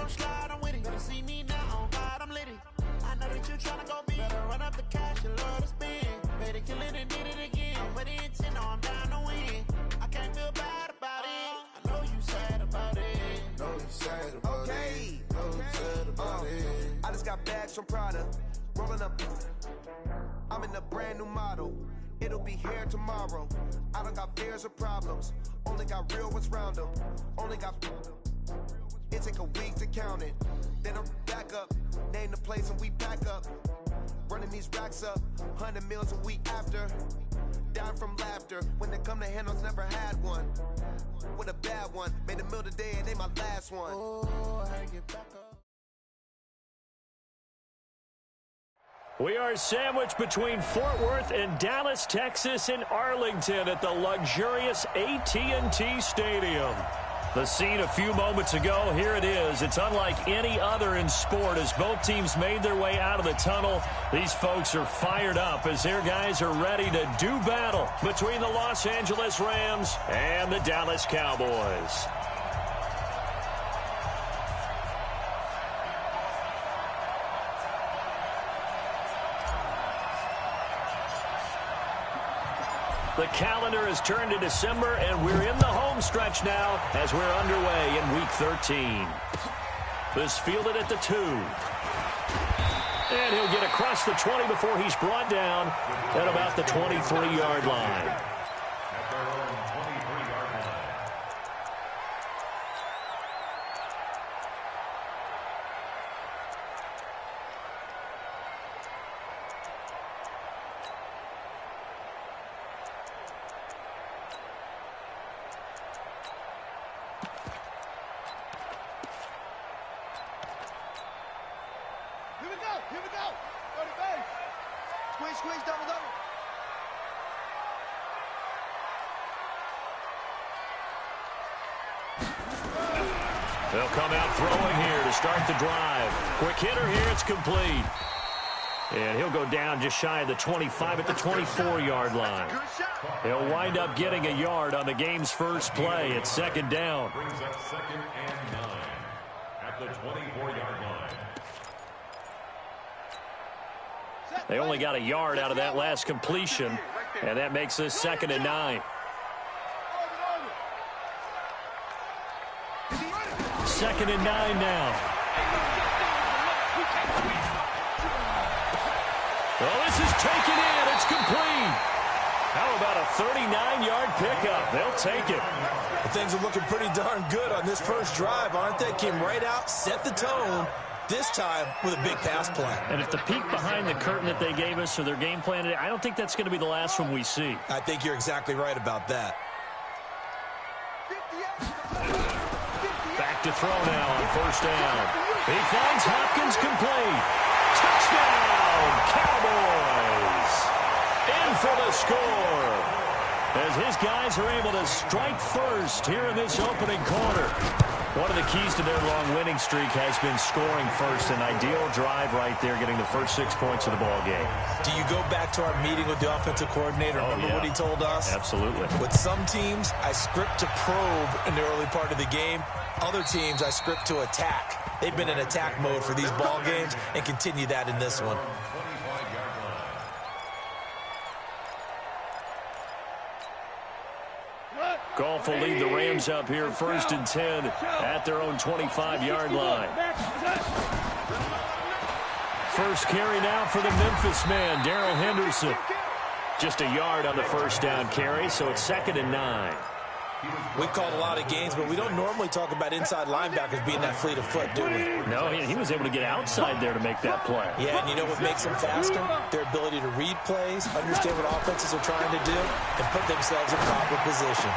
come slide, I'm with it. Better see me now, oh God, I'm litty. I know that you tryna go big. Better run up the cash, you love to spend. Better kill it and did it again. I'm with the intent, no, I'm down to win. I can't feel bad about it. I know you sad about it. Know you sad about it. Know you sad about it. I just got bags from Prada. Rolling up. I'm in a brand new model. It'll be here tomorrow. I don't got fears or problems. Only got real ones round them. Only got. It take a week to count it. Then I'm back up. Name the place and we pack up. Running these racks up. 100 meals a week after. Dying from laughter. When they come to handles, never had one. With a bad one. Made a meal today and they my last one. Oh, I get back up. We are sandwiched between Fort Worth and Dallas, Texas, and Arlington at the luxurious AT&T Stadium. The scene a few moments ago, here it is. It's unlike any other in sport as both teams made their way out of the tunnel. These folks are fired up as their guys are ready to do battle between the Los Angeles Rams and the Dallas Cowboys. The calendar has turned to December, and we're in the home stretch now as we're underway in Week 13. This fielded at the 2. And he'll get across the 20 before he's brought down at about the 23-yard line. Here we go. Go to base. Squeeze, double. They'll come out throwing here to start the drive. Quick hitter here, it's complete. And he'll go down just shy of the 25 at the 24-yard line. He'll wind up getting a yard on the game's first play. It's second down. Brings up 2nd and 9 at the 24-yard line. They only got a yard out of that last completion, and that makes this 2nd and 9. 2nd and 9 now. Oh, this is taken in. It's complete. How about a 39-yard pickup? They'll take it. Things are looking pretty darn good on this first drive, aren't they? Came right out, set the tone. This time with a big pass play. And if the peek behind the curtain that they gave us or their game plan today, I don't think that's going to be the last one we see. I think you're exactly right about that. Back to throw now on first down. He finds Hopkins complete. Touchdown, Cowboys. In for the score. As his guys are able to strike first here in this opening quarter. One of the keys to their long winning streak has been scoring first. An ideal drive right there, getting the first 6 points of the ball game. Do you go back to our meeting with the offensive coordinator? Remember what he told us? Absolutely. With some teams, I script to probe in the early part of the game. Other teams, I script to attack. They've been in attack mode for these ball games and continue that in this one. Goff will lead the Rams up here 1st and 10 at their own 25-yard line. First carry now for the Memphis man, Darrell Henderson. Just a yard on the first down carry, so it's 2nd and 9. We've called a lot of games, but we don't normally talk about inside linebackers being that fleet of foot, do we? No, he was able to get outside there to make that play. Yeah, and you know what makes them faster? Their ability to read plays, understand what offenses are trying to do, and put themselves in proper position.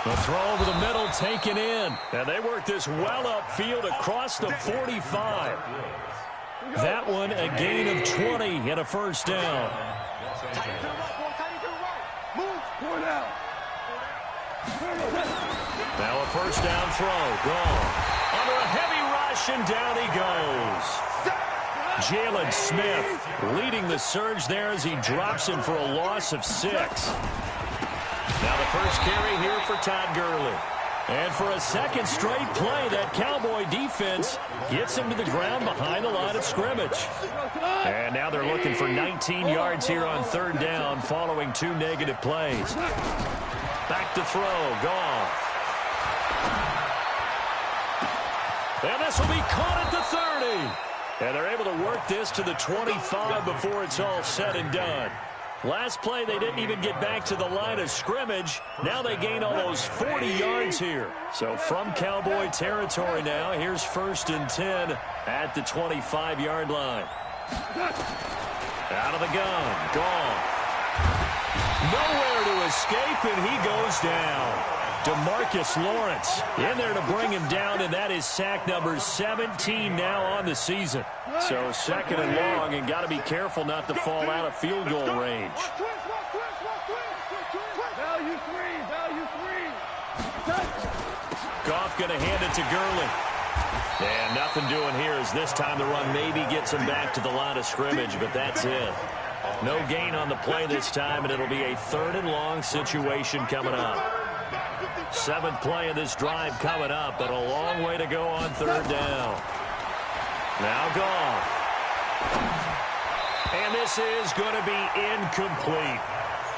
The throw over the middle taken in. And they work this well upfield across the 45. That one a gain of 20 and a first down. Now a first down throw. Gone. Under a heavy rush, and down he goes. Jalen Smith leading the surge there as he drops him for a loss of 6. Now the first carry here for Todd Gurley. And for a second straight play, that Cowboy defense gets him to the ground behind the line of scrimmage. And now they're looking for 19 yards here on third down following 2 negative plays. Back to throw, Goff. And this will be caught at the 30. And they're able to work this to the 25 before it's all said and done. Last play, they didn't even get back to the line of scrimmage. Now they gain almost 40 yards here. So from Cowboy territory now, here's 1st and 10 at the 25-yard line. Out of the gun, Goff. Nowhere to escape, and he goes down. DeMarcus Lawrence in there to bring him down, and that is sack number 17 now on the season. So 2nd and long, and got to be careful not to fall out of field goal range. Value three. Goff going to hand it to Gurley. And nothing doing here as this time the run maybe gets him back to the line of scrimmage, but that's it. No gain on the play this time, and it'll be a 3rd and long situation coming up. 7th play of this drive coming up, but a long way to go on 3rd down. Now Goff. And this is going to be incomplete.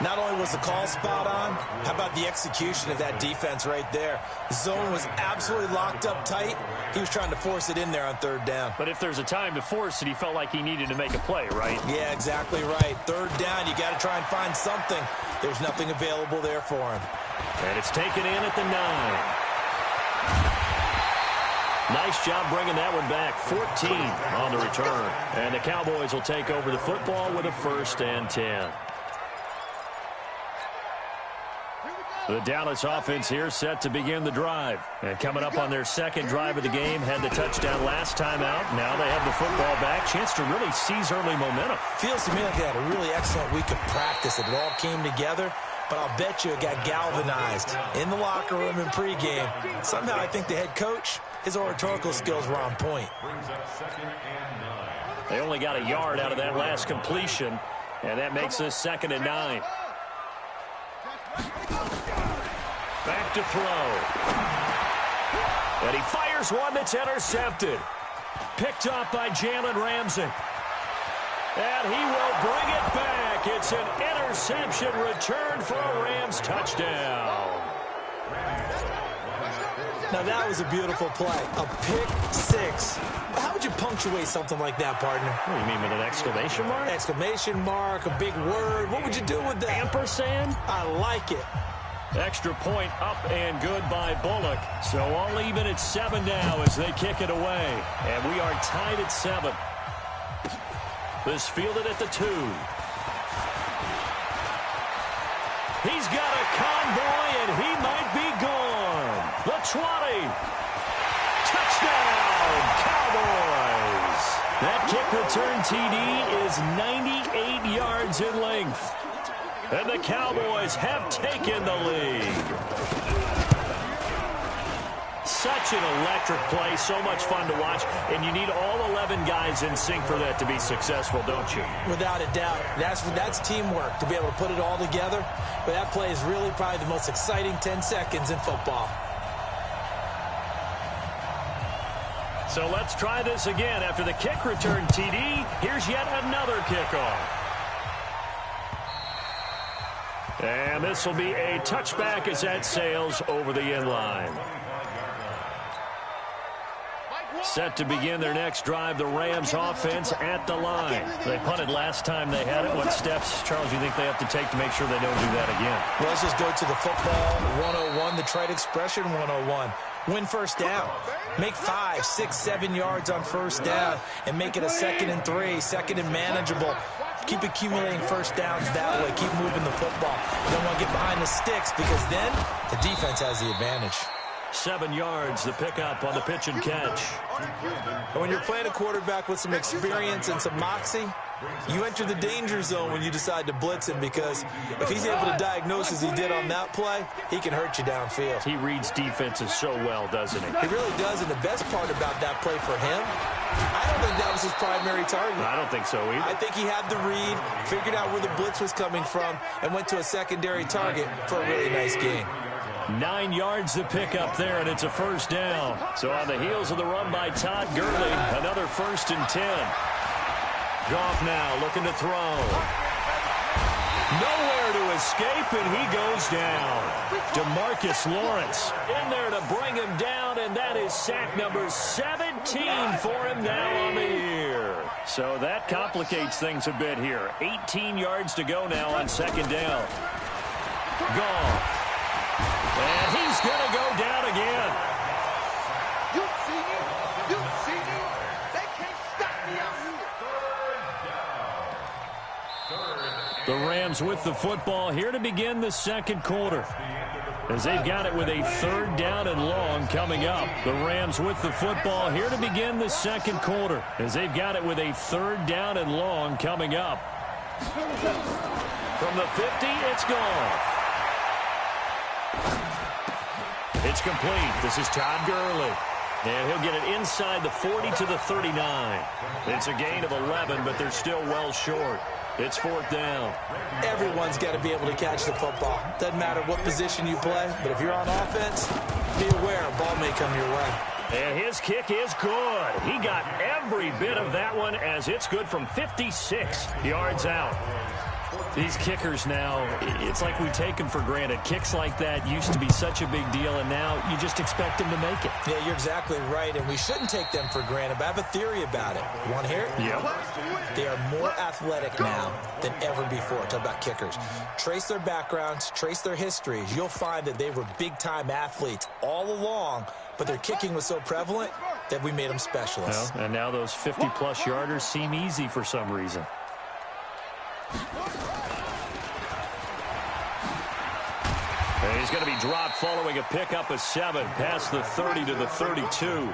Not only was the call spot on, how about the execution of that defense right there? The zone was absolutely locked up tight. He was trying to force it in there on 3rd down. But if there's a time to force it, he felt like he needed to make a play, right? Yeah, exactly right. 3rd down, you got to try and find something. There's nothing available there for him. And it's taken in at the 9. Nice job bringing that one back. 14 on the return. And the Cowboys will take over the football with a 1st and 10. The Dallas offense here set to begin the drive. And coming up on their 2nd drive of the game, had the touchdown last time out. Now they have the football back. Chance to really seize early momentum. Feels to me like they had a really excellent week of practice. It all came together. But I'll bet you it got galvanized in the locker room in pregame. Somehow I think the head coach, his oratorical skills were on point. They only got a yard out of that last completion, and that makes this 2nd and 9. Back to throw. And he fires one that's intercepted. Picked up by Jalen Ramsey. And he will bring it back. It's an interception return for a Rams touchdown. Now that was a beautiful play. A pick 6. How would you punctuate something like that, partner? What do you mean, with an exclamation mark? Exclamation mark, a big word. What would you do with that? Ampersand? I like it. Extra point up and good by Bullock. So all even at 7 now as they kick it away. And we are tied at 7. This fielded at the 2. He's got a convoy, and he might be gone. The 20. Touchdown, Cowboys. That kick return TD is 98 yards in length. And the Cowboys have taken the lead. Such an electric play, so much fun to watch, and you need all 11 guys in sync for that to be successful, don't you? Without a doubt. That's teamwork, to be able to put it all together. But that play is really probably the most exciting 10 seconds in football. So let's try this again. After the kick return TD, here's yet another kickoff. And this will be a touchback as that sails over the end line. Set to begin their next drive, the Rams offense at the line. They punted last time they had it. What steps, Charles, do you think they have to take to make sure they don't do that again? Well, let's just go to the football 101, the trite expression 101. Win 1st down. Make 5, 6, 7 yards on 1st down and make it a 2nd and 3, 2nd and manageable. Keep accumulating 1st downs that way. Keep moving the football. You don't want to get behind the sticks because then the defense has the advantage. 7 yards, the pickup on the pitch and catch. And when you're playing a quarterback with some experience and some moxie, you enter the danger zone when you decide to blitz him, because if he's able to diagnose as he did on that play, he can hurt you downfield. He reads defenses so well, doesn't he? He really does, and the best part about that play for him, I don't think that was his primary target. I don't think so either. I think he had the read, figured out where the blitz was coming from, and went to a secondary target for a really nice gain. 9 yards to pick up there, and it's a first down. So on the heels of the run by Todd Gurley, another 1st and 10. Goff now looking to throw. Nowhere to escape, and he goes down. DeMarcus Lawrence in there to bring him down, and that is sack number 17 for him now on the year. So that complicates things a bit here. 18 yards to go now on 2nd down. Goff. And he's going to go down again. You see me? You see me? They can't stop me out here. The Rams with the football here to begin the 2nd quarter, as they've got it with a 3rd down and long coming up. The Rams with the football here to begin the 2nd quarter, as they've got it with a 3rd down and long coming up. From the 50, it's gone. It's complete. This is Todd Gurley. And he'll get it inside the 40 to the 39. It's a gain of 11, but they're still well short. It's 4th down. Everyone's got to be able to catch the football. Doesn't matter what position you play, but if you're on offense, be aware a ball may come your way. And his kick is good. He got every bit of that one, as it's good from 56 yards out. These kickers now, it's like we take them for granted. Kicks like that used to be such a big deal, and now you just expect them to make it. Yeah, you're exactly right, and we shouldn't take them for granted, but I have a theory about it. You want to hear it? Yeah. They are more athletic now than ever before. Talk about kickers. Trace their backgrounds, trace their histories. You'll find that they were big-time athletes all along, but their kicking was so prevalent that we made them specialists. Well, and now those 50-plus yarders seem easy for some reason. And he's going to be dropped following a pickup of 7 past the 30 to the 32.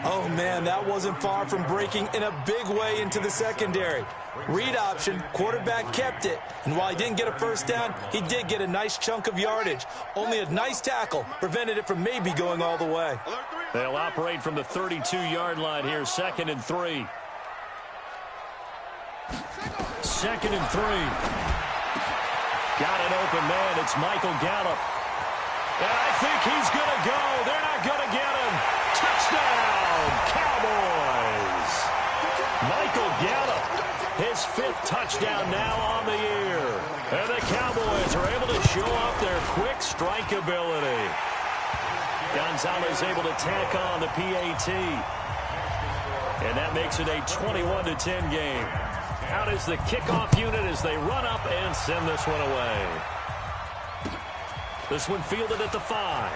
Oh, man, that wasn't far from breaking in a big way into the secondary. Read option, quarterback kept it, and while he didn't get a first down, he did get a nice chunk of yardage. Only a nice tackle prevented it from maybe going all the way. They'll operate from the 32-yard line here, 2nd and 3. 2nd and 3. Got an open man. It's Michael Gallup. And I think he's going to go. They're not going to get him. Touchdown, Cowboys. Michael Gallup, his 5th touchdown now on the year. And the Cowboys are able to show off their quick strike ability. Gonzalez able to tack on the PAT. And that makes it a 21-10 game. Out is the kickoff unit as they run up and send this one away. This one fielded at the 5.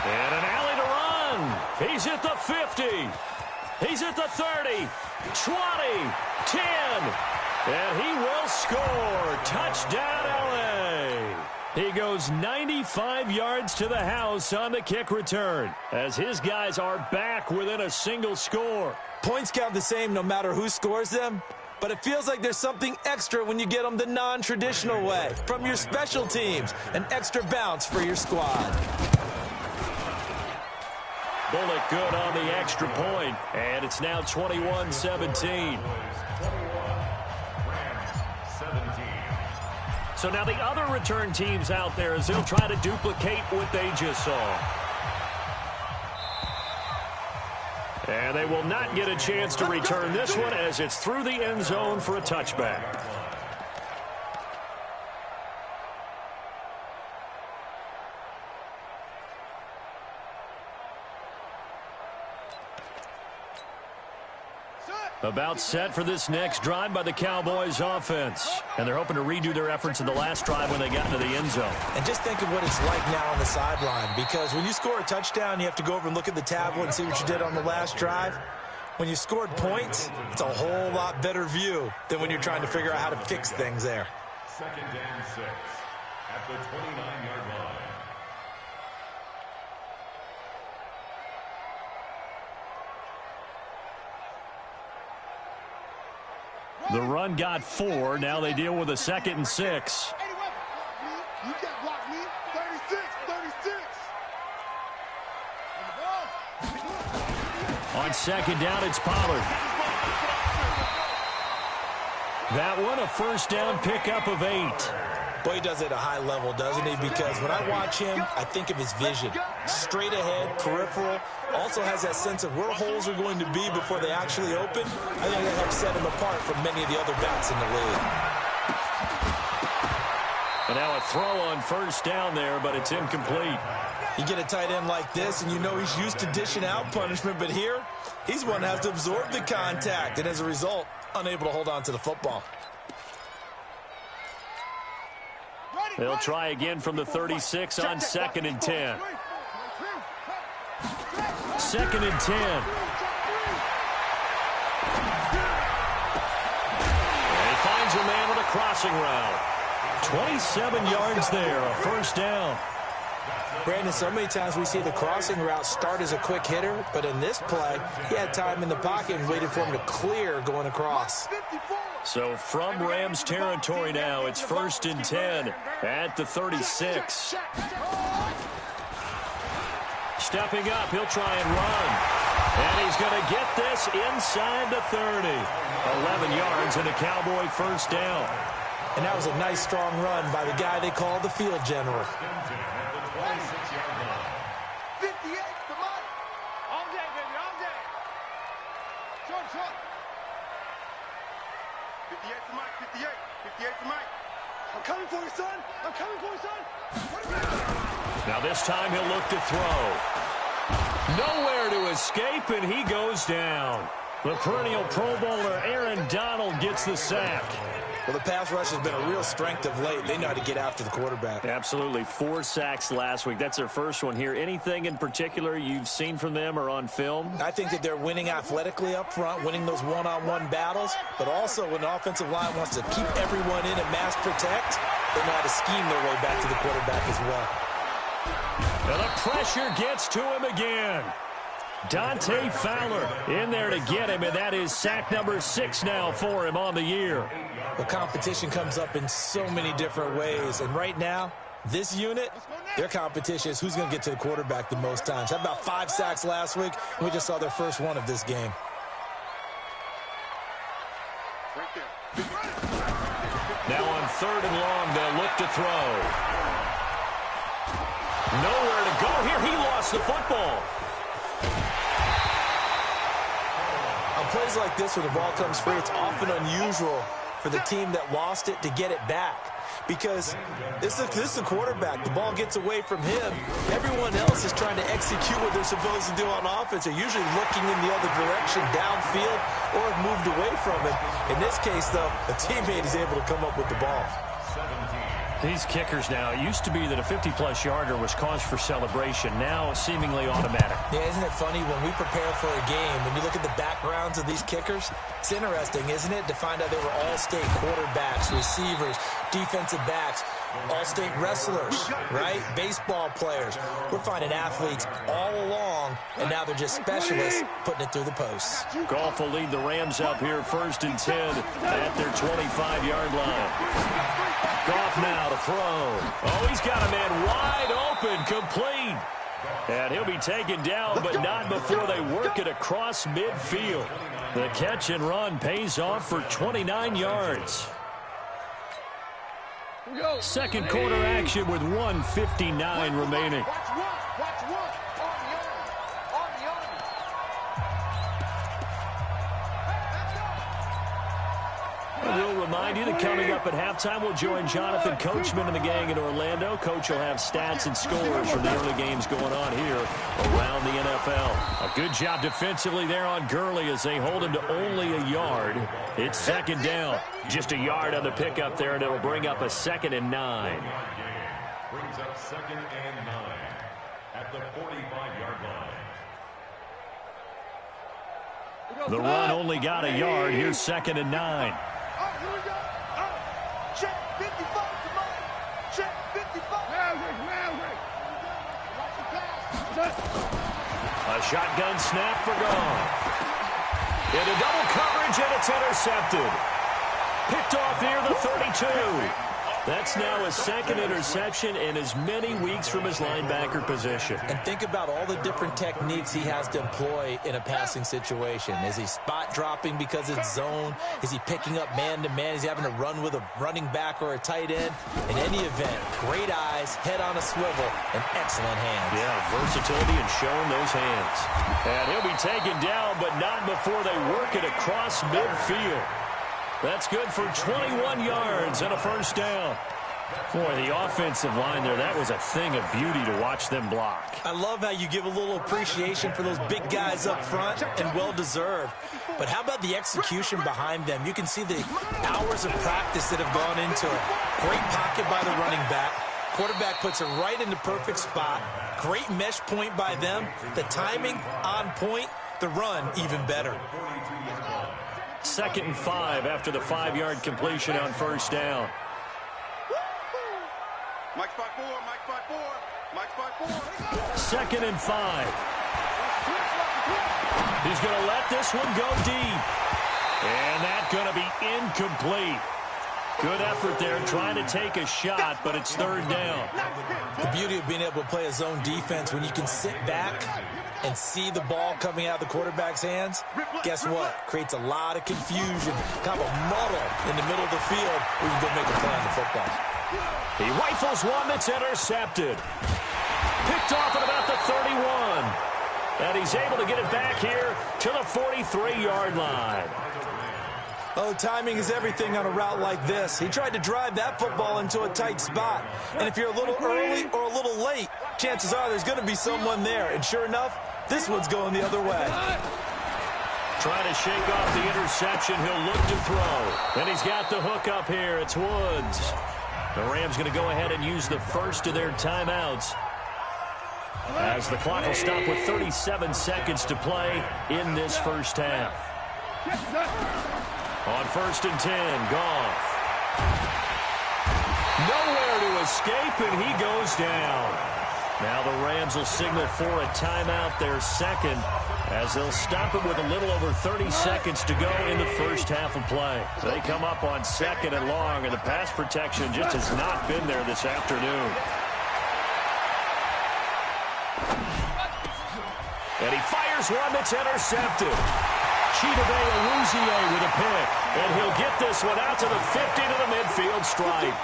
And an alley to run. He's at the 50. He's at the 30, 20, 10. And he will score. Touchdown, L.A. He goes 95 yards to the house on the kick return, as his guys are back within a single score. Points count the same no matter who scores them, but it feels like there's something extra when you get them the non-traditional way. From your special teams, an extra bounce for your squad. Bullock good on the extra point, and it's now 21-17. So now the other return teams out there as they'll try to duplicate what they just saw. And they will not get a chance to return this one as it's through the end zone for a touchback. About set for this next drive by the Cowboys offense. And they're hoping to redo their efforts in the last drive when they got into the end zone. And just think of what it's like now on the sideline, because when you score a touchdown, you have to go over and look at the tablet and see what you did on the last drive. When you scored points, it's a whole lot better view than when you're trying to figure out how to fix things there. 2nd and 6 at the 29-yard line. The run got 4. Now they deal with a 2nd and 6. You can't block me. 36, 36. On 2nd down, it's Pollard. That one, a first down pickup of 8. Boy, he does it at a high level, doesn't he? Because when I watch him, I think of his vision. Straight ahead, peripheral. Also has that sense of where holes are going to be before they actually open. I think that helps set him apart from many of the other bats in the league. And now a throw on first down there, but it's incomplete. You get a tight end like this, and you know he's used to dishing out punishment, but here, he's one that has to absorb the contact, and as a result, unable to hold on to the football. They'll try again from the 36 on 2nd and 10. 2nd and 10. And he finds a man on a crossing route. 27 yards there, a first down. Brandon, so many times we see the crossing route start as a quick hitter, but in this play, he had time in the pocket and waited for him to clear going across. So from Rams territory now, it's 1st and 10 at the 36. Stepping up, he'll try and run. And he's going to get this inside the 30. 11 yards and a Cowboy first down. And that was a nice, strong run by the guy they call the field general. 58 to Mike. All day, baby, all day. Short. 58 to Mike, 58. 58 to Mike. I'm coming for you, son. I'm coming for you, son. Now this time he'll look to throw. Nowhere to escape, and he goes down. The perennial Pro Bowler Aaron Donald gets the sack. Well, the pass rush has been a real strength of late. They know how to get after the quarterback. Absolutely. 4 sacks last week. That's their first one here. Anything in particular you've seen from them or on film? I think that they're winning athletically up front, winning those one-on-one battles, but also when the offensive line wants to keep everyone in and mass protect, they know how to scheme their way back to the quarterback as well. And the pressure gets to him again. Dante Fowler in there to get him, and that is sack number 6 now for him on the year. Well, competition comes up in so many different ways, and right now, this unit, their competition is who's going to get to the quarterback the most times. Had about 5 sacks last week, and we just saw their first one of this game. Now on 3rd and long, they'll look to throw. Nowhere to go here. He lost the football. On plays like this where the ball comes free, it's often unusual for the team that lost it to get it back. Because this is a quarterback. The ball gets away from him. Everyone else is trying to execute what they're supposed to do on offense. They're usually looking in the other direction, downfield, or have moved away from it. In this case, though, a teammate is able to come up with the ball. These kickers now, it used to be that a 50-plus yarder was cause for celebration. Now seemingly automatic. Yeah, isn't it funny when we prepare for a game, when you look at the backgrounds of these kickers, it's interesting, isn't it, to find out they were all-state quarterbacks, receivers, defensive backs, all-state wrestlers, right? Baseball players. We're finding athletes all along, and now they're just specialists putting it through the posts. Goff will lead the Rams up here 1st and 10 at their 25-yard line. Goff now to throw. Oh, he's got a man wide open, complete. And he'll be taken down, but not before they work it across midfield. The catch and run pays off for 29 yards. Second quarter action with 1:59 remaining. We'll remind you that coming up at halftime, we'll join Jonathan Coachman and the gang in Orlando. Coach will have stats and scores from the early games going on here around the NFL. A good job defensively there on Gurley as they hold him to only a yard. It's 2nd down. Just a yard on the pickup there, and it'll bring up a 2nd and 9. Brings up 2nd and 9 at the 45-yard line. The run only got a yard. Here's 2nd and 9. Here we go. Check 55 to Mike. Check 55. A shotgun snap for Goff. Into double coverage, and it's intercepted. Picked off near the 32. That's now his second interception in as many weeks from his linebacker position. And think about all the different techniques he has to employ in a passing situation. Is he spot dropping because it's zone? Is he picking up man-to-man? Is he having to run with a running back or a tight end? In any event, great eyes, head on a swivel, and excellent hands. Yeah, versatility and showing those hands. And he'll be taken down, but not before they work it across midfield. That's good for 21 yards and a first down. Boy, the offensive line there, that was a thing of beauty to watch them block. I love how you give a little appreciation for those big guys up front, and well-deserved. But how about the execution behind them? You can see the hours of practice that have gone into it. Great pocket by the running back. Quarterback puts it right in the perfect spot. Great mesh point by them. The timing on point. The run even better. 2nd and 5 after the 5-yard completion on first down. Mike spot 4, Mike spot 4, Mike spot 4. 2nd and 5. He's going to let this one go deep. And that's going to be incomplete. Good effort there trying to take a shot, but it's 3rd down. The beauty of being able to play a zone defense when you can sit back and see the ball coming out of the quarterback's hands, guess what? Creates a lot of confusion, kind of a muddle in the middle of the field where you can go make a play on the football. He rifles one that's intercepted. Picked off at about the 31. And he's able to get it back here to the 43-yard line. Oh, timing is everything on a route like this. He tried to drive that football into a tight spot. And if you're a little early or a little late, chances are there's going to be someone there. And sure enough, this one's going the other way. Trying to shake off the interception. He'll look to throw. And he's got the hook up here. It's Woods. The Rams going to go ahead and use the first of their timeouts, as the clock will stop with 37 seconds to play in this first half. On 1st and 10, Goff. Nowhere to escape, and he goes down. Now the Rams will signal for a timeout, their second, as they'll stop it with a little over 30 seconds to go in the first half of play. They come up on 2nd and long, and the pass protection just has not been there this afternoon. And he fires one that's intercepted. Chidobe Awuzie with a pick. And he'll get this one out to the 50 to the midfield stripe.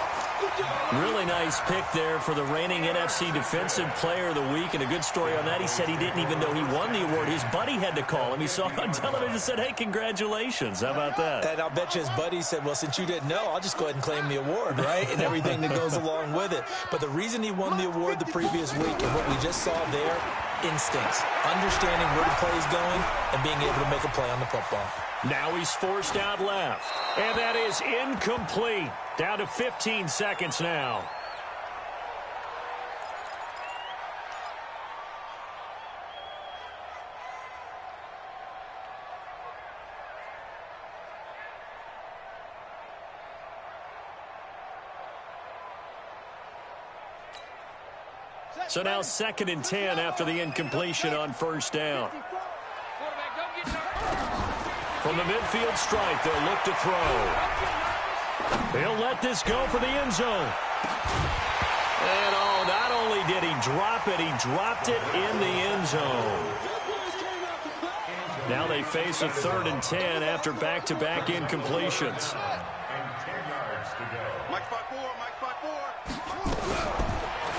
Really nice pick there for the reigning NFC Defensive Player of the Week. And a good story on that, he said he didn't even know he won the award. His buddy had to call him. He saw it on television and said, hey, congratulations. How about that? And I'll bet you his buddy said, well, since you didn't know, I'll just go ahead and claim the award, right? And everything that goes along with it. But the reason he won the award the previous week and what we just saw there, instincts, understanding where the play is going, and being able to make a play on the football. Now he's forced out left. And that is incomplete. Down to 15 seconds now. So now 2nd and 10 after the incompletion on first down. From the midfield stripe, they'll look to throw. He'll let this go for the end zone. And oh, not only did he drop it, he dropped it in the end zone. Now they face a 3rd and 10 after back-to-back incompletions. Mike spot 4, Mike spot 4.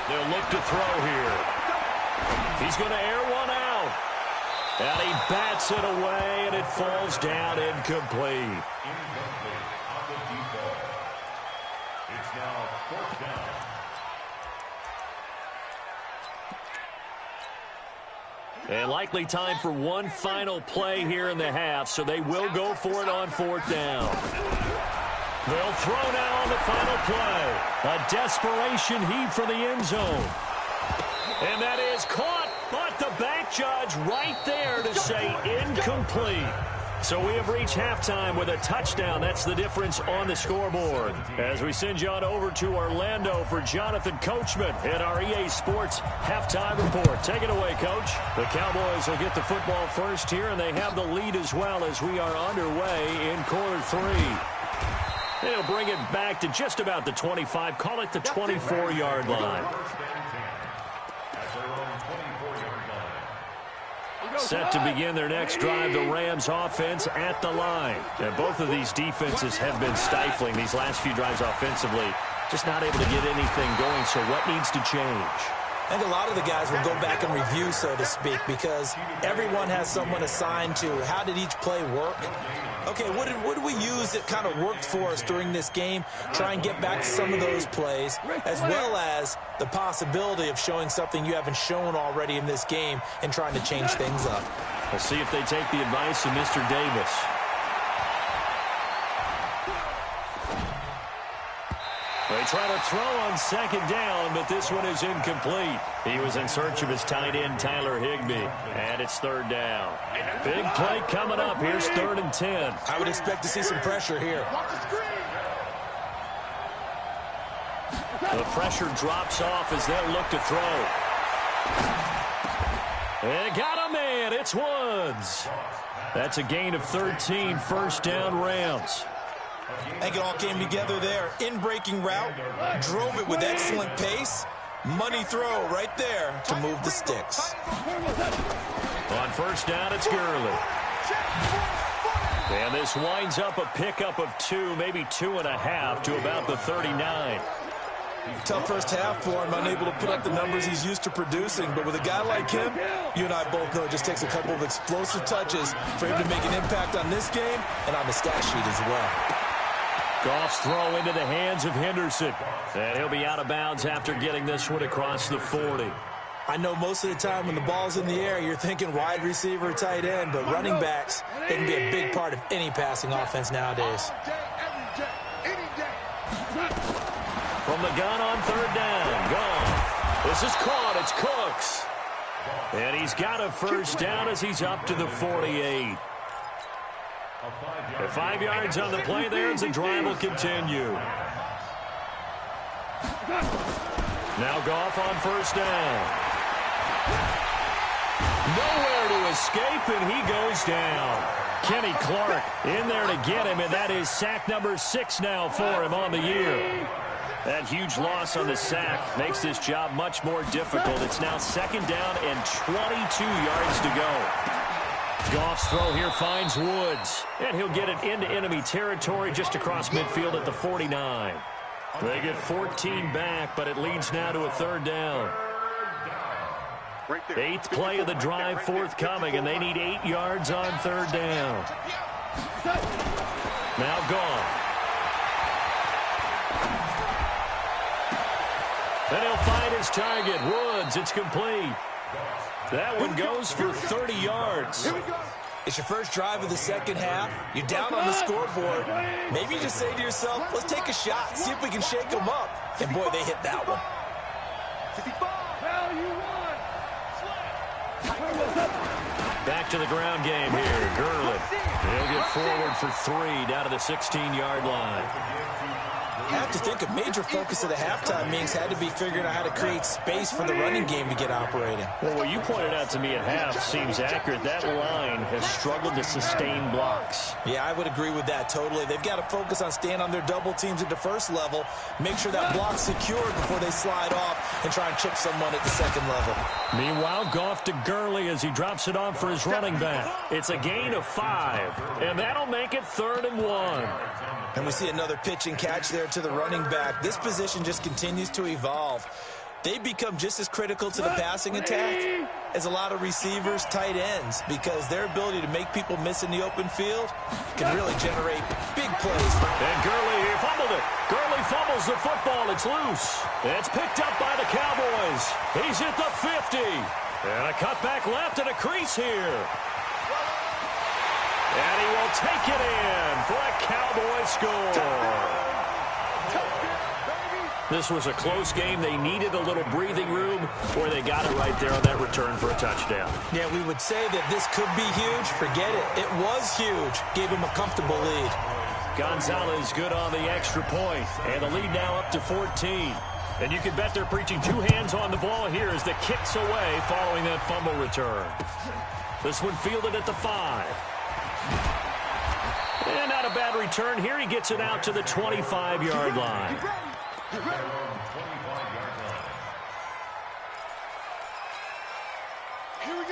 They'll look to throw here. He's going to air one out. And he bats it away, and it falls down incomplete. It's now 4th down. And likely time for one final play here in the half, so they will go for it on 4th down. They'll throw now on the final play. A desperation heave for the end zone. And that is caught, but the back judge right there to say incomplete. So we have reached halftime with a touchdown. That's the difference on the scoreboard. As we send you on over to Orlando for Jonathan Coachman in our EA Sports halftime report. Take it away, Coach. The Cowboys will get the football first here, and they have the lead as well as we are underway in quarter 3. And he'll bring it back to just about the 25. Call it the 24-yard line. Set to begin their next drive, the Rams offense at the line. And both of these defenses have been stifling these last few drives offensively. Just not able to get anything going, so what needs to change? I think a lot of the guys will go back and review, so to speak, because everyone has someone assigned to how did each play work. Okay, what did we use that kind of worked for us during this game? Try and get back to some of those plays, as well as the possibility of showing something you haven't shown already in this game and trying to change things up. We'll see if they take the advice of Mr. Davis. They try to throw on second down, but this one is incomplete. He was in search of his tight end, Tyler Higbee, and it's third down. Big play coming up. Here's 3rd and 10. I would expect to see some pressure here. The pressure drops off as they'll look to throw. They got a man. It's Woods. That's a gain of 13, first down Rams. I think it all came together there. In-breaking route, drove it with excellent pace. Money throw right there to move the sticks. On first down, it's Gurley. And this winds up a pickup of 2, maybe 2.5 to about the 39. Tough first half for him, unable to put up the numbers he's used to producing. But with a guy like him, you and I both know it just takes a couple of explosive touches for him to make an impact on this game and on the stat sheet as well. Goff's throw into the hands of Henderson. And he'll be out of bounds after getting this one across the 40. I know most of the time when the ball's in the air, you're thinking wide receiver, tight end, but running backs, they can be a big part of any passing offense nowadays. From the gun on third down, Goff. This is caught. It's Cooks. And he's got a first down as he's up to the 48. 5 yards on the play there as the drive will continue. Now Goff on first down. Nowhere to escape, and he goes down. Kenny Clark in there to get him, and that is sack number 6 now for him on the year. That huge loss on the sack makes this job much more difficult. It's now second down and 22 yards to go. Goff's throw here finds Woods, and he'll get it into enemy territory just across midfield at the 49. They get 14 back, but it leads now to a third down. 8th play of the drive forthcoming, and they need 8 yards on third down. Now Goff. And he'll find his target, Woods. It's complete. That one goes for 30 yards. It's your first drive of the second half. You're down on the scoreboard. Maybe you just say to yourself, let's take a shot, see if we can shake them up. And boy, they hit that one. Back to the ground game here. Gurley. He'll get forward for 3 down to the 16-yard line. I have to think a major focus of the halftime meetings had to be figuring out how to create space for the running game to get operating. Well, what you pointed out to me at half seems accurate. That line has struggled to sustain blocks. Yeah, I would agree with that totally. They've got to focus on staying on their double teams at the first level, make sure that block's secured before they slide off and try and chip someone at the second level. Meanwhile, Goff to Gurley as he drops it off for his running back. It's a gain of 5, and that'll make it 3rd and 1. And we see another pitch and catch there to the running back. This position just continues to evolve. They become just as critical to the passing attack as a lot of receivers, tight ends, because their ability to make people miss in the open field can really generate big plays. And Gurley, he fumbled it. Gurley fumbles the football. It's loose. It's picked up by the Cowboys. He's at the 50. And a cutback left and a crease here. And he will take it in for a Cowboy score. This was a close game. They needed a little breathing room, where they got it right there on that return for a touchdown. Yeah, we would say that this could be huge. Forget it. It was huge. Gave him a comfortable lead. Gonzalez good on the extra point, and the lead now up to 14. And you can bet they're preaching 2 hands on the ball here as the kick's away following that fumble return. This one fielded at the 5. And not a bad return here. He gets it out to the 25-yard line.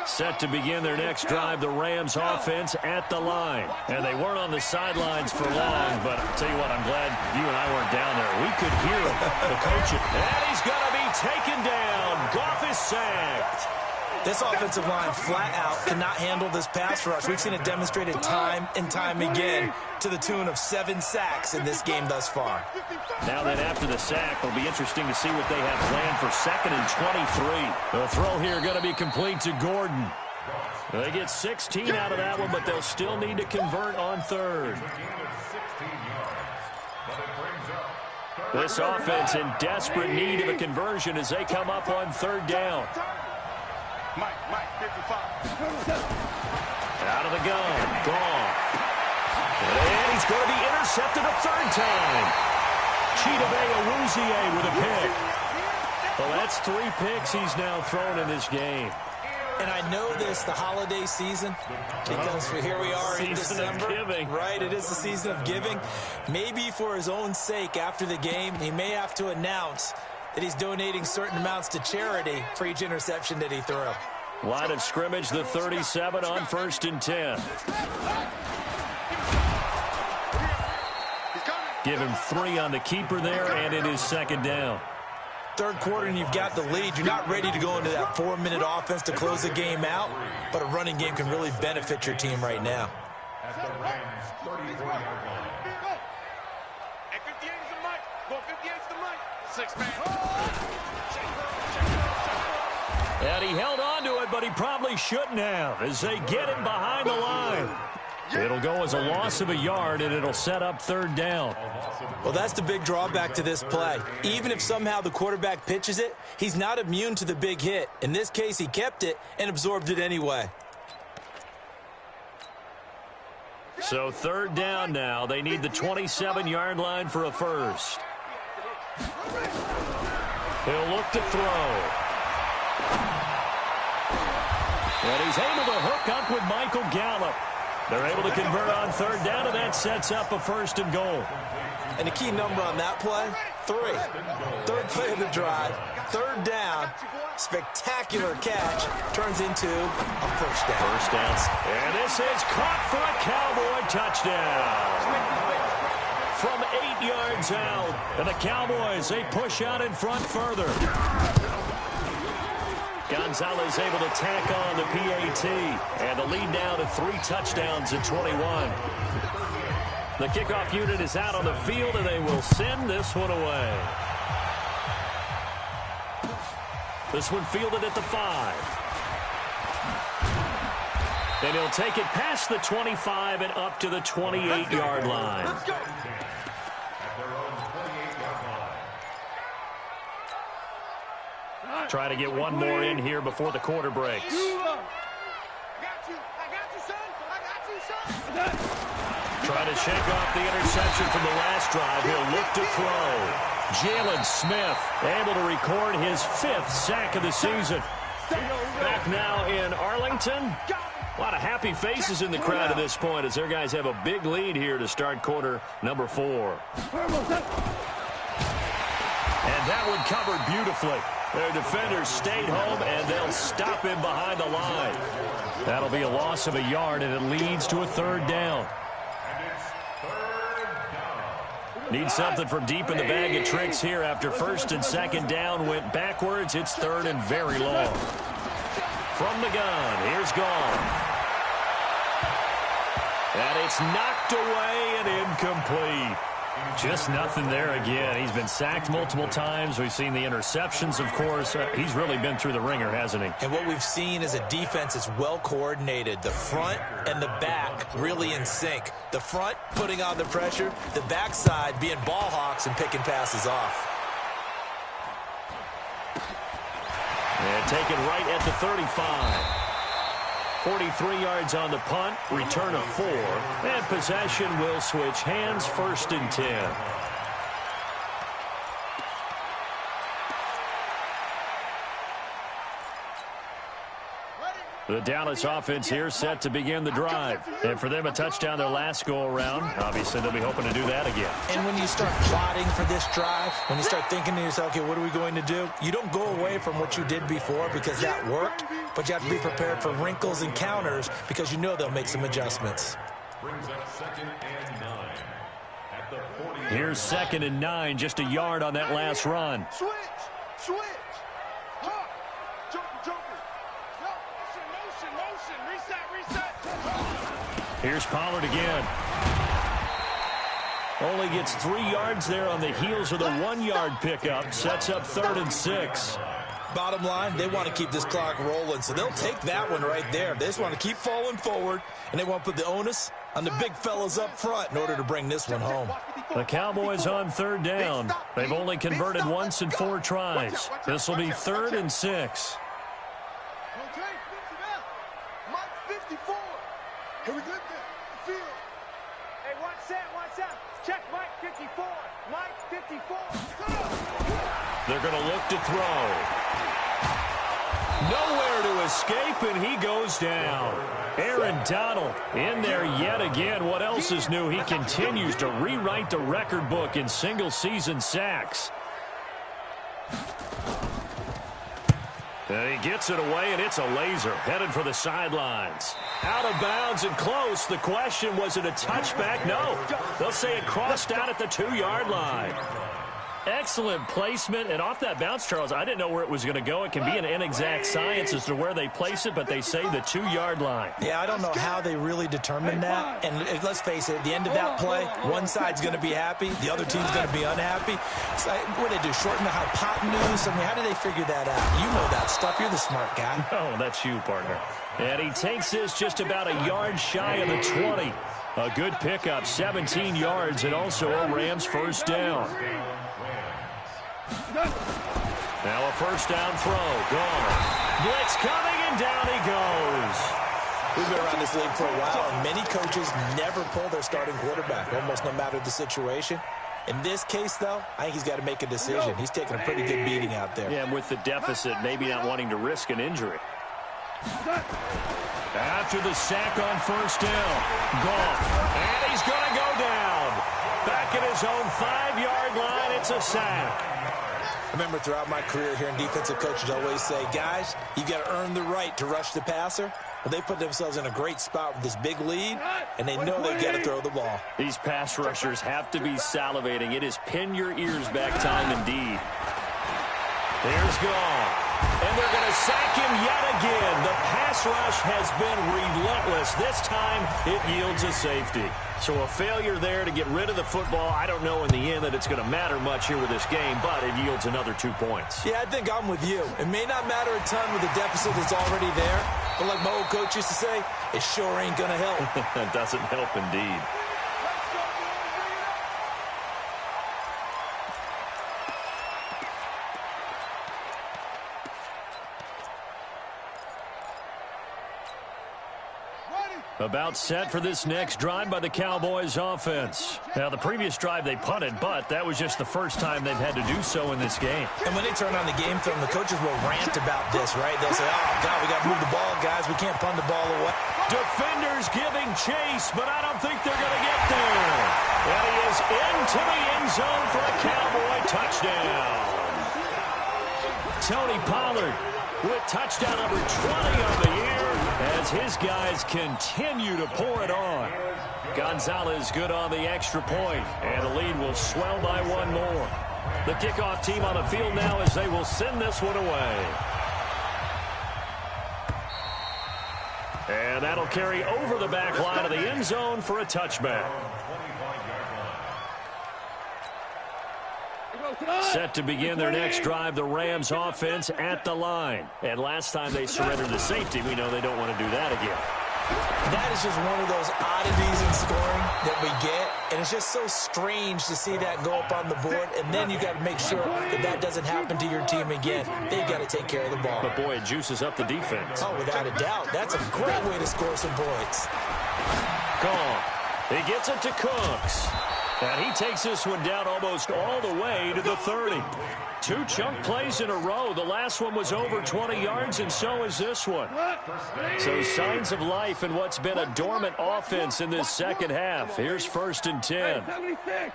Set to begin their next drive, the Rams offense at the line. And they weren't on the sidelines for long, but I'll tell you what, I'm glad you and I weren't down there. We could hear the coach. And he's going to be taken down. Goff is sacked. This offensive line flat out cannot handle this pass rush. We've seen it demonstrated time and time again to the tune of 7 sacks in this game thus far. Now then, after the sack, it'll be interesting to see what they have planned for 2nd and 23. The throw here going to be complete to Gordon. They get 16 out of that one, but they'll still need to convert on 3rd. This offense in desperate need of a conversion as they come up on 3rd down. Mike, 55. Out of the gun, Goff. And he's going to be intercepted a 3rd time. Chidobe Awuzie with a pick. Well, that's 3 picks he's now thrown in this game. And I know this, the holiday season, because here we are in December. Right, it is the season of giving. Maybe for his own sake after the game, he may have to announce that he's donating certain amounts to charity for each interception that he threw. Line of scrimmage, the 37 on 1st and 10. Give him 3 on the keeper there, and it is 2nd down. 3rd quarter and you've got the lead. You're not ready to go into that 4-minute offense to close the game out, but a running game can really benefit your team right now. At the Rams' 34-yard line. Hey, 58 is the mic. Go 58 is the mic. 6-man. And he held on to it, but he probably shouldn't have as they get him behind the line. It'll go as a loss of a yard, and it'll set up 3rd down. Well, that's the big drawback to this play. Even if somehow the quarterback pitches it, he's not immune to the big hit. In this case, he kept it and absorbed it anyway. So 3rd down now. They need the 27-yard line for a first. He'll look to throw. And he's able to hook up with Michael Gallup. They're able to convert on 3rd down, and that sets up a 1st and goal. And the key number on that play, 3. 3rd play of the drive, 3rd down, spectacular catch, turns into a 1st down. 1st down. And this is caught for a Cowboy touchdown. From 8 yards out, and the Cowboys, they push out in front further. Gonzalez able to tack on the PAT, and the lead now to 3 touchdowns at 21. The kickoff unit is out on the field, and they will send this one away. This one fielded at the 5. And he'll take it past the 25 and up to the 28-yard line. At their own 28-yard line. Try to get one more in here before the quarter breaks. Trying to shake off the interception from the last drive. He'll look to throw. Jalen Smith able to record his 5th sack of the season. Back now in Arlington. A lot of happy faces in the crowd at this point as their guys have a big lead here to start quarter number 4. And that one covered beautifully. Their defenders stayed home, and they'll stop him behind the line. That'll be a loss of a yard, and it leads to a 3rd down. Need something from deep in the bag of tricks here after 1st and 2nd down went backwards. It's 3rd and very long. From the gun, here's Goff. And it's knocked away and incomplete. Just nothing there again. He's been sacked multiple times. We've seen the interceptions, of course. He's really been through the ringer, hasn't he? And what we've seen is a defense that's well coordinated. The front and the back really in sync. The front putting on the pressure, the backside being ball hawks and picking passes off. And taken right at the 35. 43 yards on the punt, return of 4, and possession will switch hands, 1st and 10. The Dallas offense here set to begin the drive. And for them, a touchdown their last go-around. Obviously, they'll be hoping to do that again. And when you start plotting for this drive, when you start thinking to yourself, okay, what are we going to do? You don't go away from what you did before because that worked, but you have to be prepared for wrinkles and counters because you know they'll make some adjustments. Brings up 2nd and 9 at the 40. Here's 2nd and 9, just a yard on that last run. Switch. Huh. Joker. No, motion. Reset. Here's Pollard again. Only gets 3 yards there on the heels of the 1-yard pickup. Sets up 3rd and 6. Bottom line, they want to keep this clock rolling, so they'll take that one right there. They just want to keep falling forward, and they want to put the onus on the big fellas up front in order to bring this one home. The Cowboys on 3rd down. They've only converted once in 4 tries. This will be 3rd and 6. Okay, fix it up. Mike 54. Here we go. Field. Hey, watch out. Check Mike 54. Mike 54. They're going to look to throw. Nowhere to escape, and he goes down. Aaron Donald in there yet again. What else is new? He continues to rewrite the record book in single-season sacks. And he gets it away, and it's a laser headed for the sidelines. Out of bounds and close. The question, was it a touchback? No. They'll say it crossed out at the 2-yard line. Excellent placement, and off that bounce, Charles, I didn't know where it was going to go. It can be an inexact science as to where they place it, but they say the 2-yard line. Yeah, I don't know how they really determined that. And let's face it, at the end of that play, one side's going to be happy, the other team's going to be unhappy. So, what do they do, shorten the hypotenuse? I mean, how do they figure that out? You know that stuff. You're the smart guy. Oh, that's you, partner. And he takes this just about a yard shy of the 20. A good pickup, 17 yards, and also a Rams first down. Now a first down throw. Gone. Blitz coming, and down he goes. We've been around this league for a while, and many coaches never pull their starting quarterback, almost no matter the situation. In this case, though, I think he's got to make a decision. He's taking a pretty good beating out there. Yeah, and with the deficit, maybe not wanting to risk an injury. After the sack on first down. Gone. And he's going to go down. Back at his own 5-yard line, it's a sack. I remember throughout my career hearing defensive coaches always say, guys, you got to earn the right to rush the passer. Well, they put themselves in a great spot with this big lead, and they know they've got to throw the ball. These pass rushers have to be salivating. It is pin your ears back time indeed. There's Gone. And they're going to sack him yet again. The pass rush has been relentless. This time, it yields a safety. So a failure there to get rid of the football. I don't know in the end that it's going to matter much here with this game, but it yields another 2 points. Yeah, I think I'm with you. It may not matter a ton with the deficit that's already there, but like my old coach used to say, it sure ain't going to help. It doesn't help indeed. About set for this next drive by the Cowboys offense. Now, the previous drive they punted, but that was just the first time they've had to do so in this game. And when they turn on the game film, the coaches will rant about this, right? They'll say, oh, God, we got to move the ball, guys. We can't punt the ball away. Defenders giving chase, but I don't think they're going to get there. And he is into the end zone for a Cowboy touchdown. Tony Pollard with touchdown number 20 on the year as his guys continue to pour it on. Gonzalez good on the extra point, and the lead will swell by 1 more. The kickoff team on the field now as they will send this one away. And that'll carry over the back line of the end zone for a touchback. Set to begin their next drive, the Rams offense at the line. And last time they surrendered the safety, we know they don't want to do that again. That is just one of those oddities in scoring that we get. And it's just so strange to see that go up on the board. And then you got to make sure that that doesn't happen to your team again. They've got to take care of the ball. But, boy, it juices up the defense. Oh, without a doubt. That's a great way to score some points. Gone. He gets it to Cooks. And he takes this one down almost all the way to the 30. 2 chunk plays in a row. The last one was over 20 yards, and so is this one. So signs of life in what's been a dormant offense in this second half. Here's 1st and 10. 76.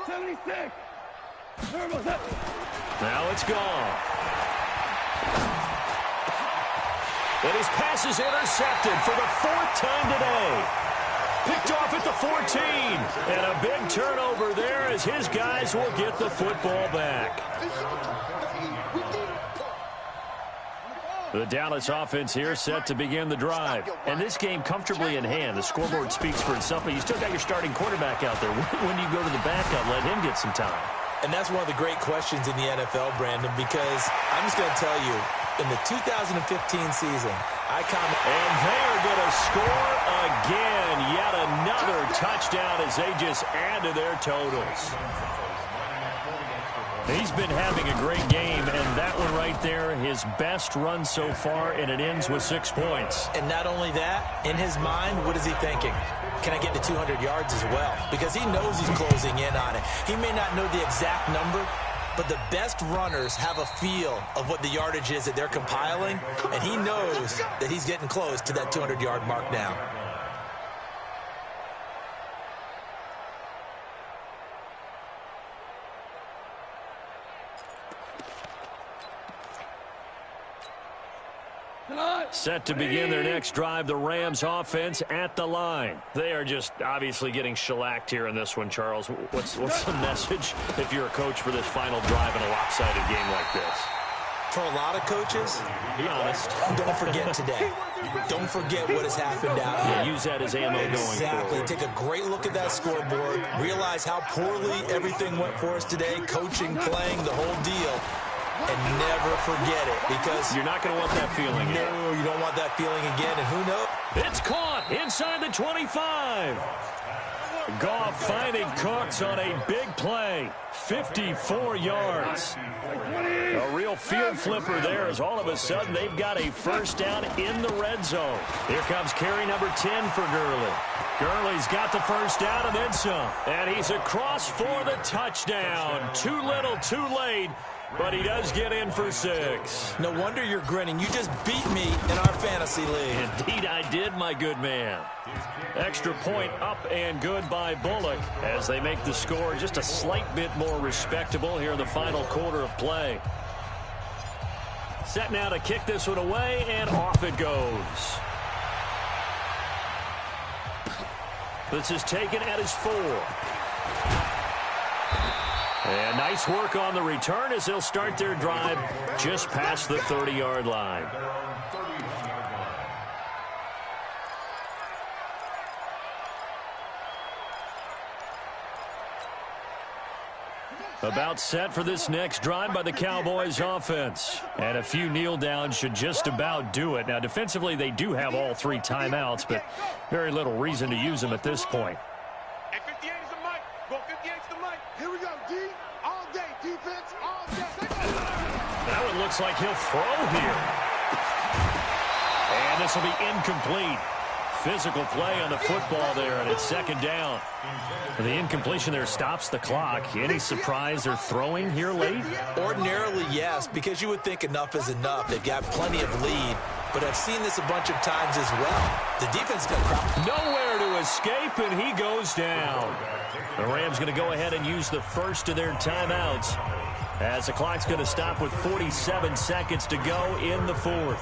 76. Now it's gone. And his pass is intercepted for the 4th time today. Picked off at the 14. And a big turnover there as his guys will get the football back. The Dallas offense here set to begin the drive. And this game comfortably in hand. The scoreboard speaks for itself, but you still got your starting quarterback out there. When do you go to the backup, let him get some time? And that's one of the great questions in the NFL, Brandon, because I'm just going to tell you, in the 2015 season, and they are going to score again. Yet another touchdown as they just add to their totals. He's been having a great game, and that one right there, his best run so far, and it ends with 6 points. And not only that, in his mind, what is he thinking? Can I get to 200 yards as well? Because he knows he's closing in on it. He may not know the exact number, but the best runners have a feel of what the yardage is that they're compiling, and he knows that he's getting close to that 200-yard mark now. Set to begin their next drive, the Rams offense at the line. They are just obviously getting shellacked here in this one, Charles. What's the message if you're a coach for this final drive in a lopsided game like this? For a lot of coaches, be honest, don't forget today. Don't forget what has happened out here. Yeah, use that as ammo going forward. Exactly. Take a great look at that scoreboard. Realize how poorly everything went for us today, coaching, playing, the whole deal. And never forget it, because you're not going to want that feeling again. No, you don't want that feeling again, and who knows? It's caught inside the 25. Goff finding Cooks on a big play. 54 yards. A real field flipper there as all of a sudden they've got a first down in the red zone. Here comes carry number 10 for Gurley. Gurley's got the first down and then some. And he's across for the touchdown. Too little, too late. But he does get in for 6. No wonder you're grinning. You just beat me in our fantasy league. Indeed I did, my good man. Extra point up and good by Bullock as they make the score just a slight bit more respectable here in the final quarter of play. Set now to kick this one away, and off it goes. This is taken at his 4. And nice work on the return as they'll start their drive just past the 30-yard line. About set for this next drive by the Cowboys offense. And a few kneel downs should just about do it. Now, defensively, they do have all 3 timeouts, but very little reason to use them at this point. And 58 is the mic. Go 58 is the mic. Here we go, D. All day. Defense all day. That one looks like he'll throw here. And this will be incomplete. Physical play on the football there, and it's second down. The incompletion there stops the clock. Any surprise they're throwing here late? Ordinarily, yes, because you would think enough is enough. They've got plenty of lead, but I've seen this a bunch of times as well. The defense got crowd. Nowhere to escape, and he goes down. The Rams going to go ahead and use the first of their timeouts as the clock's going to stop with 47 seconds to go in the 4th.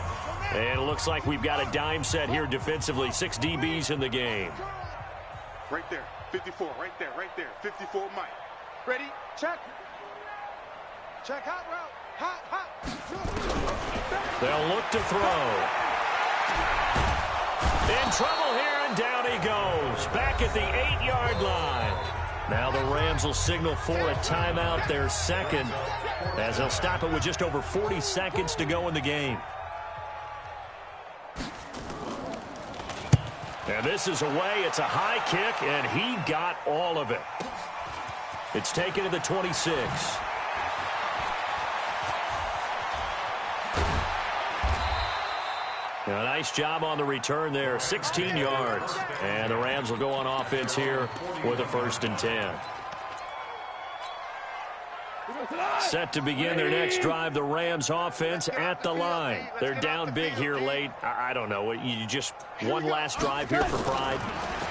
And it looks like we've got a dime set here defensively. 6 DBs in the game. Right there. 54. Right there. Right there. 54 Mike. Ready? Check. Check. Hot route. Hot. Hot. They'll look to throw. In trouble here, and down he goes. Back at the 8-yard line. Now the Rams will signal for a timeout, their second, as they'll stop it with just over 40 seconds to go in the game. And this is away. It's a high kick, and he got all of it. It's taken to the 26. A nice job on the return there. 16 yards. And the Rams will go on offense here with a 1st and 10. Set to begin their next drive, the Rams offense at the line. They're down big here late. I don't know. You just one last drive here for pride?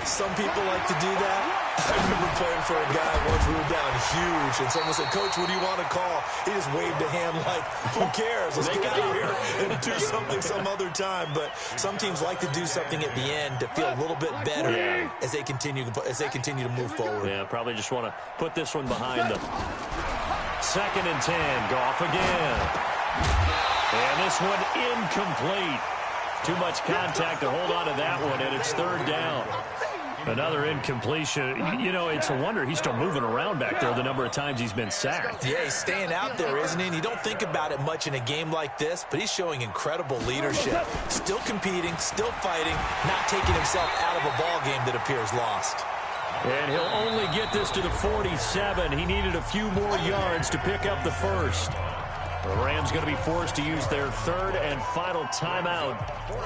Some people like to do that. I remember playing for a guy once. We were down huge, and someone said, "Coach, what do you want to call?" He just waved a hand like, "Who cares? Let's get out of here and do something some other time." But some teams like to do something at the end to feel a little bit better as they continue to move forward. Yeah, probably just want to put this one behind them. 2nd and 10. Goff again. And this one incomplete. Too much contact to hold on to that one, and it's 3rd down. Another incompletion. You know, it's a wonder he's still moving around back there the number of times he's been sacked. Yeah, he's staying out there, isn't he? And you don't think about it much in a game like this, but he's showing incredible leadership. Still competing, still fighting, not taking himself out of a ball game that appears lost. And he'll only get this to the 47. He needed a few more yards to pick up the first. The Rams going to be forced to use their 3rd and final timeout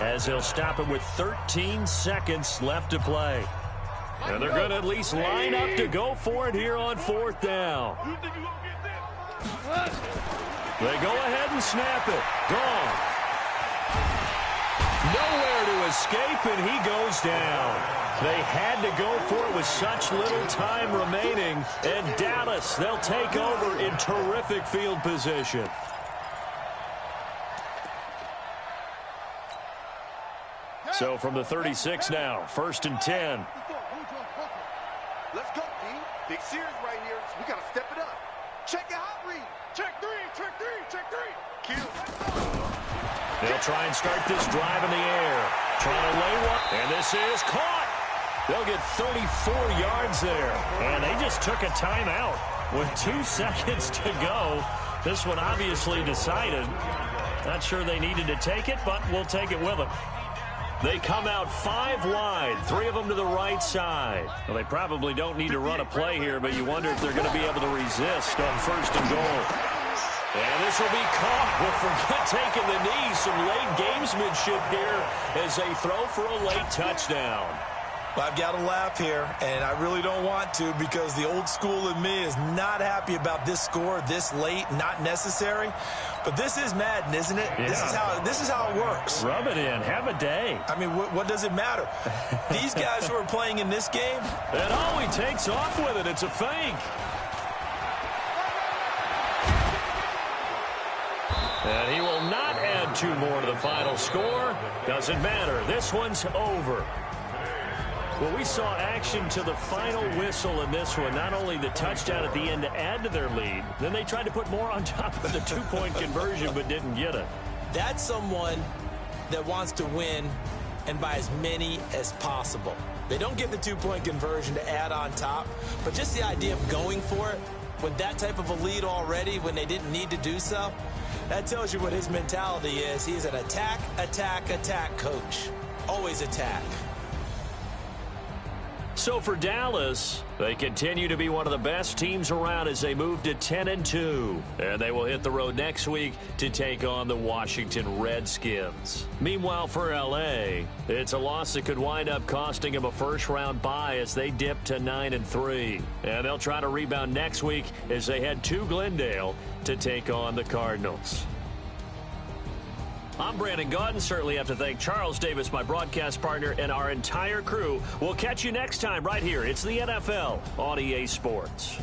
as they'll stop it with 13 seconds left to play. And they're going to at least line up to go for it here on 4th down. They go ahead and snap it. Gone. Nowhere to escape, and he goes down. They had to go for it with such little time remaining. And Dallas, they'll take over in terrific field position. So from the 36 now, 1st and 10. Let's go, D. Big series right here. We got to step it up. Check it out, read. Check 3, check 3, check 3. Kill. They'll try and start this drive in the air. Trying to lay one. And this is caught. They'll get 34 yards there. And they just took a timeout with 2 seconds to go. This one obviously decided. Not sure they needed to take it, but we'll take it with them. They come out 5 wide, 3 of them to the right side. Well, they probably don't need to run a play here, but you wonder if they're going to be able to resist on 1st and goal. And this will be caught. We'll forget taking the knee. Some late gamesmanship here as they throw for a late touchdown. I've got to laugh here, and I really don't want to because the old school in me is not happy about this score this late, not necessary. But this is Madden, isn't it? Yeah. This is how it works. Rub it in. Have a day. I mean, what does it matter? These guys who are playing in this game. And oh, he takes off with it. It's a fake. And he will not add 2 more to the final score. Doesn't matter. This one's over. Well, we saw action to the final whistle in this one. Not only the touchdown at the end to add to their lead, then they tried to put more on top of the 2-point conversion but didn't get it. That's someone that wants to win and by as many as possible. They don't get the 2-point conversion to add on top, but just the idea of going for it with that type of a lead already when they didn't need to do so, that tells you what his mentality is. He's an attack, attack, attack coach. Always attack. So for Dallas, they continue to be one of the best teams around as they move to 10-2. And they will hit the road next week to take on the Washington Redskins. Meanwhile, for L.A., it's a loss that could wind up costing them a first-round bye as they dip to 9-3. And they'll try to rebound next week as they head to Glendale to take on the Cardinals. I'm Brandon Gaudin. Certainly have to thank Charles Davis, my broadcast partner, and our entire crew. We'll catch you next time right here. It's the NFL on EA Sports.